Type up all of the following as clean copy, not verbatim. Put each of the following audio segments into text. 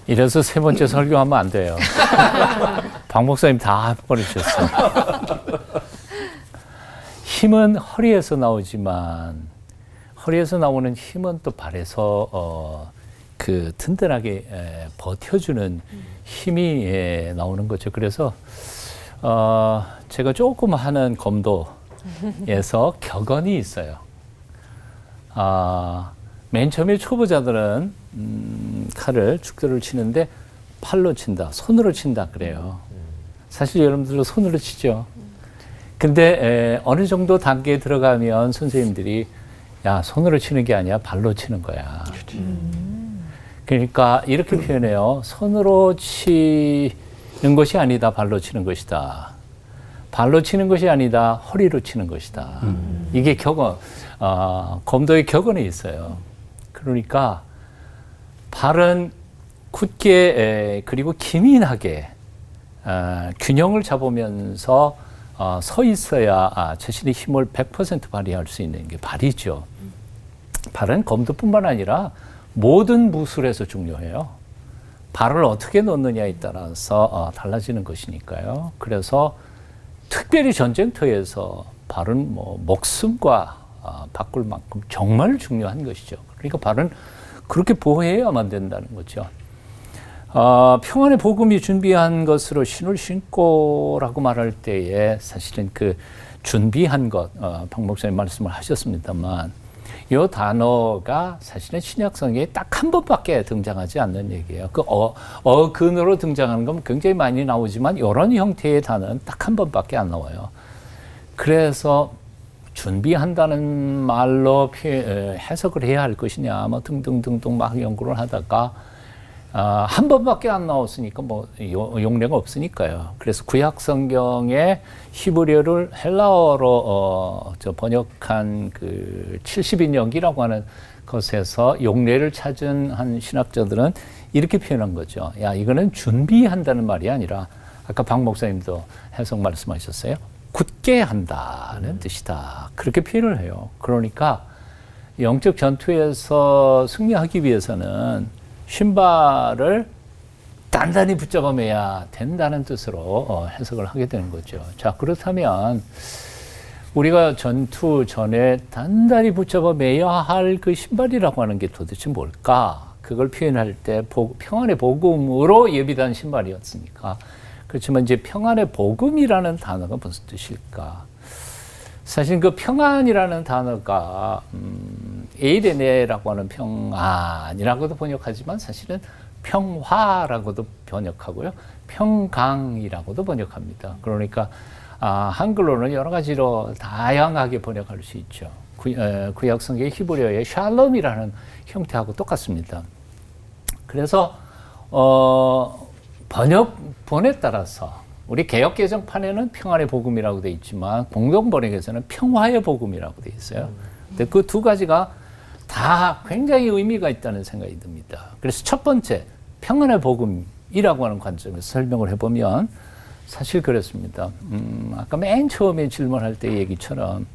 이래서 세 번째 설교하면 안 돼요. 박 목사님 다 버리셨어요. 힘은 허리에서 나오지만 허리에서 나오는 힘은 또 발에서 그 든든하게 버텨주는 힘이 나오는 거죠. 그래서 제가 조금 하는 검도에서 격언이 있어요. 맨 처음에 초보자들은 칼을 축도를 치는데 팔로 친다, 손으로 친다 그래요. 사실 여러분들도 손으로 치죠. 근데 어느 정도 단계에 들어가면 선생님들이 야, 손으로 치는 게 아니야, 발로 치는 거야. 그러니까 이렇게 표현해요. 손으로 치는 것이 아니다, 발로 치는 것이다. 발로 치는 것이 아니다, 허리로 치는 것이다. 이게 격언, 검도의 격언이 있어요. 그러니까 발은 굳게 그리고 기민하게 균형을 잡으면서 서 있어야 자신의 힘을 100% 발휘할 수 있는 게 발이죠. 발은 검도뿐만 아니라 모든 무술에서 중요해요. 발을 어떻게 놓느냐에 따라서 달라지는 것이니까요. 그래서 특별히 전쟁터에서 발은 뭐 목숨과 바꿀 만큼 정말 중요한 것이죠. 그러니까 발은 그렇게 보호해야만 된다는 거죠. 평안의 복음이 준비한 것으로 신을 신고라고 말할 때에 사실은 그 준비한 것, 박 목사님 말씀을 하셨습니다만 이 단어가 사실은 신약성경에 딱 한 번밖에 등장하지 않는 얘기예요. 그 어근으로 등장하는 건 굉장히 많이 나오지만 이런 형태의 단어는 딱 한 번밖에 안 나와요. 그래서 준비한다는 말로 해석을 해야 할 것이냐, 뭐 등등등등 막 연구를 하다가 한 번밖에 안 나왔으니까 뭐 용례가 없으니까요. 그래서 구약 성경의 히브리어를 헬라어로 번역한 그 70인역이라고 하는 것에서 용례를 찾은 한 신학자들은 이렇게 표현한 거죠. 야, 이거는 준비한다는 말이 아니라 아까 박 목사님도 해석 말씀하셨어요. 굳게 한다는 뜻이다. 그렇게 표현을 해요. 그러니까 영적 전투에서 승리하기 위해서는 신발을 단단히 붙잡아 매야 된다는 뜻으로 해석을 하게 되는 거죠. 자, 그렇다면 우리가 전투 전에 단단히 붙잡아 매야 할 그 신발이라고 하는 게 도대체 뭘까? 그걸 표현할 때 평안의 복음으로 예비된 신발이었으니까. 그렇지만 이제 평안의 복음이라는 단어가 무슨 뜻일까? 사실 그 평안이라는 단어가 에이레네라고 하는 평안이라고도 번역하지만 사실은 평화라고도 번역하고요. 평강이라고도 번역합니다. 그러니까 한글로는 여러 가지로 다양하게 번역할 수 있죠. 구약 성경의 히브리어의 샬롬이라는 형태하고 똑같습니다. 그래서 번역본에 따라서 우리 개역 개정판에는 평안의 복음이라고 되어 있지만 공동 번역에서는 평화의 복음이라고 되어 있어요. 근데 그 두 가지가 다 굉장히 의미가 있다는 생각이 듭니다. 그래서 첫 번째 평안의 복음이라고 하는 관점에서 설명을 해보면 사실 그렇습니다. 아까 맨 처음에 질문할 때 얘기처럼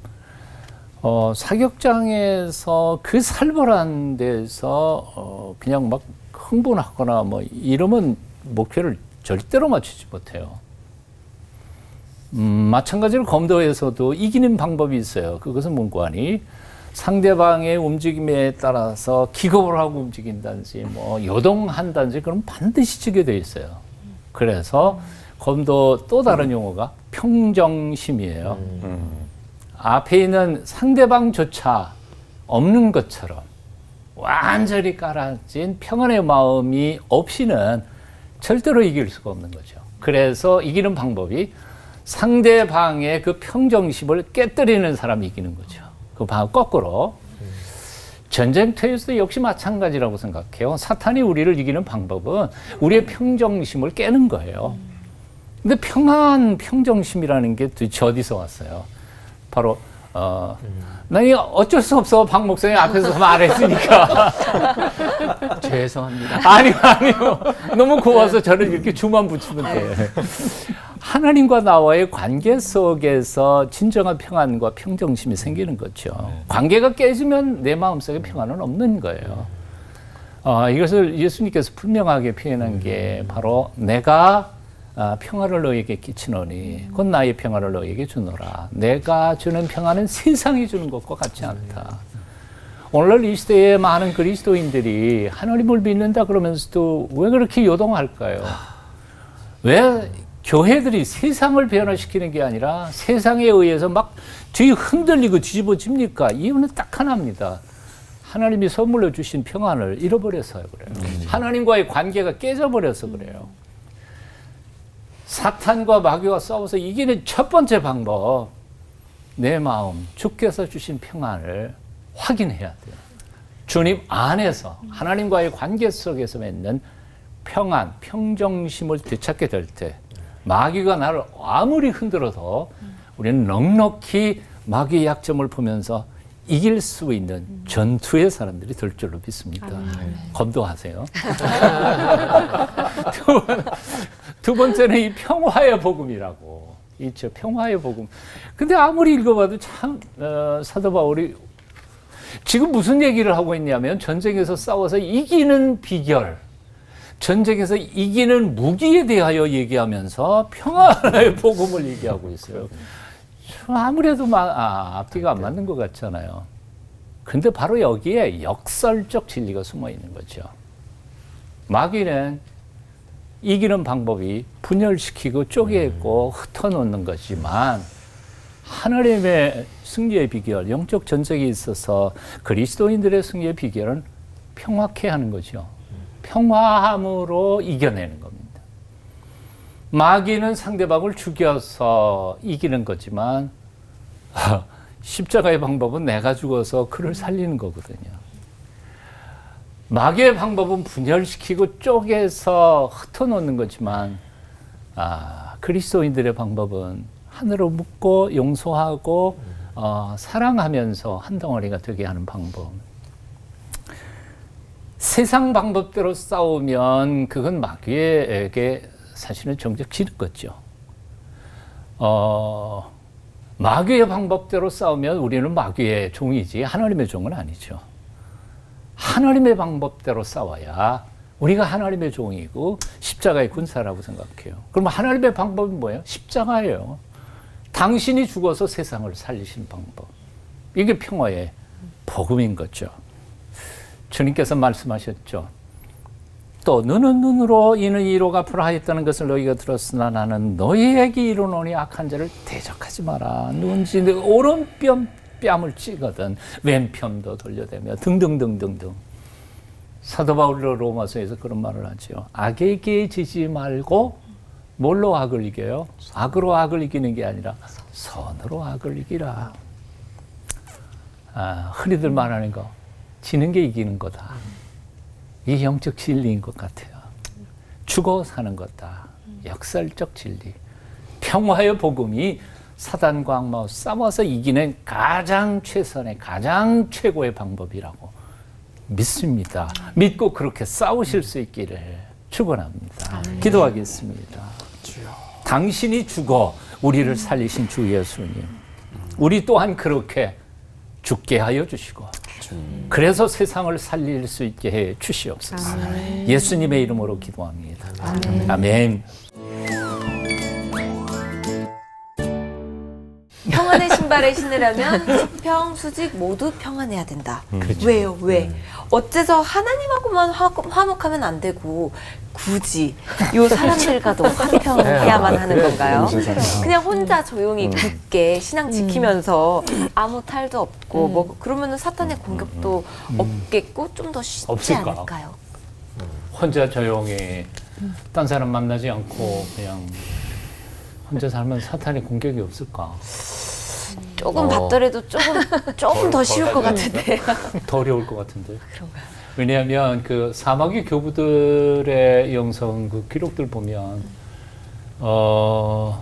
사격장에서 그 살벌한 데서 그냥 막 흥분하거나 뭐 이러면 목표를 절대로 맞추지 못해요. 마찬가지로 검도에서도 이기는 방법이 있어요. 그것은 뭔고 하니 상대방의 움직임에 따라서 기겁을 하고 움직인다든지 뭐 요동한다든지 그럼 반드시 지게 돼 있어요. 그래서 검도 또 다른 용어가 평정심이에요. 앞에 있는 상대방조차 없는 것처럼 완전히 깔아진 평안의 마음이 없이는 절대로 이길 수가 없는 거죠. 그래서 이기는 방법이 상대방의 그 평정심을 깨뜨리는 사람이 이기는 거죠. 그 거꾸로 전쟁터에서도 역시 마찬가지라고 생각해요. 사탄이 우리를 이기는 방법은 우리의 평정심을 깨는 거예요. 근데 평정심이라는 게 도대체 어디서 왔어요? 바로 나 어쩔 수 없어. 박 목사님 앞에서 말했으니까. 죄송합니다. 아니요. 너무 고와서 저를 이렇게 주만 붙이면 돼. 하나님과 나와의 관계 속에서 진정한 평안과 평정심이 생기는 거죠. 관계가 깨지면 내 마음속에 평안은 없는 거예요. 이것을 예수님께서 분명하게 표현한 게 바로 내가 평화를 너에게 끼치노니 곧 나의 평화를 너에게 주노라. 내가 주는 평화는 세상이 주는 것과 같지 않다. 오늘날 이 시대에 많은 그리스도인들이 하나님을 믿는다 그러면서도 왜 그렇게 요동할까요? 왜 교회들이 세상을 변화시키는 게 아니라 세상에 의해서 막 뒤 흔들리고 뒤집어집니까? 이유는 딱 하나입니다. 하나님이 선물로 주신 평안을 잃어버려서 그래요. 하나님과의 관계가 깨져버려서 그래요. 사탄과 마귀와 싸워서 이기는 첫 번째 방법, 내 마음, 주께서 주신 평안을 확인해야 돼요. 주님 안에서 하나님과의 관계 속에서 맺는 평안, 평정심을 되찾게 될 때 마귀가 나를 아무리 흔들어도 우리는 넉넉히 마귀의 약점을 보면서 이길 수 있는 전투의 사람들이 될 줄로 믿습니다. 검도하세요. 두 번째는 이 평화의 복음이라고 있죠. 평화의 복음. 근데 아무리 읽어봐도 참 사도 바울이 지금 무슨 얘기를 하고 있냐면 전쟁에서 싸워서 이기는 비결, 전쟁에서 이기는 무기에 대하여 얘기하면서 평화의 복음을 얘기하고 있어요. 아무래도 앞뒤가 안 맞는 것 같잖아요. 근데 바로 여기에 역설적 진리가 숨어 있는 거죠. 마귀는 이기는 방법이 분열시키고 쪼개고 흩어놓는 거지만 하나님의 승리의 비결, 영적 전쟁에 있어서 그리스도인들의 승리의 비결은 평화케 하는 거죠. 평화함으로 이겨내는 겁니다. 마귀는 상대방을 죽여서 이기는 거지만 십자가의 방법은 내가 죽어서 그를 살리는 거거든요. 마귀의 방법은 분열시키고 쪼개서 흩어놓는 거지만 그리스도인들의 방법은 하늘로 묻고 용서하고 사랑하면서 한 덩어리가 되게 하는 방법. 세상 방법대로 싸우면 그건 마귀에게 사실은 정작 지는 거죠. 마귀의 방법대로 싸우면 우리는 마귀의 종이지 하나님의 종은 아니죠. 하나님의 방법대로 싸워야 우리가 하나님의 종이고 십자가의 군사라고 생각해요. 그럼 하나님의 방법은 뭐예요? 십자가예요. 당신이 죽어서 세상을 살리신 방법. 이게 평화의 복음인 거죠. 주님께서 말씀하셨죠. 또 너는 눈으로 이는 이로 갚으라 하였다는 것을 너희가 들었으나 나는 너희에게 이르노니 악한 자를 대적하지 마라. 누군지 오른뺨을 찌거든 왼편도 돌려대며 등등등등등. 사도 바울이 로마서에서 그런 말을 하죠. 악에게 지지 말고 뭘로 악을 이겨요? 악으로 악을 이기는 게 아니라 선으로 악을 이기라. 흔히들 말하는 거 지는 게 이기는 거다. 이게 영적 진리인 것 같아요. 죽어 사는 거다. 역설적 진리. 평화의 복음이 사단과 악마와 싸워서 이기는 가장 최선의 가장 최고의 방법이라고 믿습니다. 믿고 그렇게 싸우실 수 있기를 축원합니다. 기도하겠습니다. 당신이 죽어 우리를 살리신 주 예수님, 우리 또한 그렇게 죽게 하여 주시고 그래서 세상을 살릴 수 있게 해 주시옵소서. 예수님의 이름으로 기도합니다. 아멘. 평안의 신발을 신으려면 수평, 수직 모두 평안해야 된다. 그렇죠. 왜요? 왜? 어째서 하나님하고만 화목하면 안 되고 굳이 요 사람들과도 화평해야만 하는 건가요? 그냥 혼자 조용히 굳게 신앙 지키면서 아무 탈도 없고 뭐 그러면은 사탄의 공격도 없겠고 좀 더 쉽지 없을까? 않을까요? 혼자 조용히 딴 사람 만나지 않고 그냥 혼자 살면 사탄의 공격이 없을까? 조금 받더라도 조금 더 쉬울 것 같은데. 더 어려울 것 같은데. 그런가요? 왜냐하면 그 사마귀 교부들의 영성 그 기록들 보면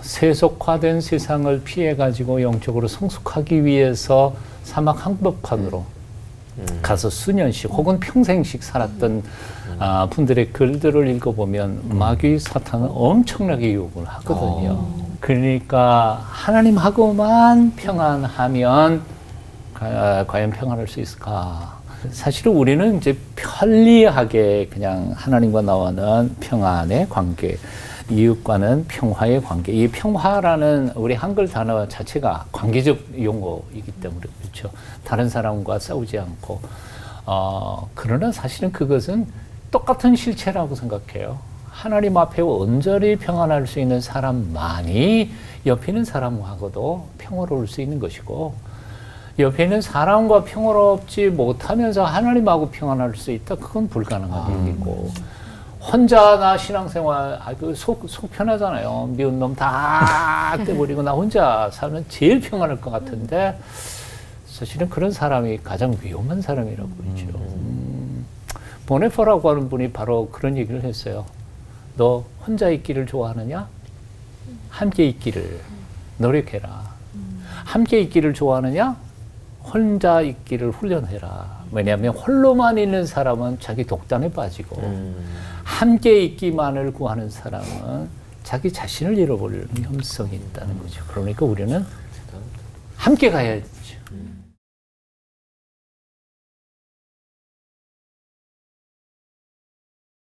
세속화된 세상을 피해 가지고 영적으로 성숙하기 위해서 사막 한복판으로 가서 수년씩 혹은 평생씩 살았던 분들의 글들을 읽어보면 마귀 사탄은 엄청나게 유혹을 하거든요. 그러니까 하나님하고만 평안하면 과연 평안할 수 있을까? 사실은 우리는 이제 편리하게 그냥 하나님과 나와는 평안의 관계, 이웃과는 평화의 관계. 이 평화라는 우리 한글 단어 자체가 관계적 용어이기 때문에 그렇죠. 다른 사람과 싸우지 않고. 그러나 사실은 그것은 똑같은 실체라고 생각해요. 하나님 앞에 온전히 평안할 수 있는 사람만이 옆에 있는 사람하고도 평화로울 수 있는 것이고, 옆에 있는 사람과 평화롭지 못하면서 하나님하고 평안할 수 있다. 그건 불가능한 얘기고, 혼자 나 신앙생활 속 편하잖아요. 미운 놈 다 떼버리고 나 혼자 살면 제일 평안할 것 같은데 사실은 그런 사람이 가장 위험한 사람이라고 그러죠. 보네퍼라고 하는 분이 바로 그런 얘기를 했어요. 너 혼자 있기를 좋아하느냐? 함께 있기를 노력해라. 함께 있기를 좋아하느냐? 혼자 있기를 훈련해라. 왜냐하면 홀로만 있는 사람은 자기 독단에 빠지고 함께 있기만을 구하는 사람은 자기 자신을 잃어버릴 위험성이 있다는 거죠. 그러니까 우리는 함께 가야죠.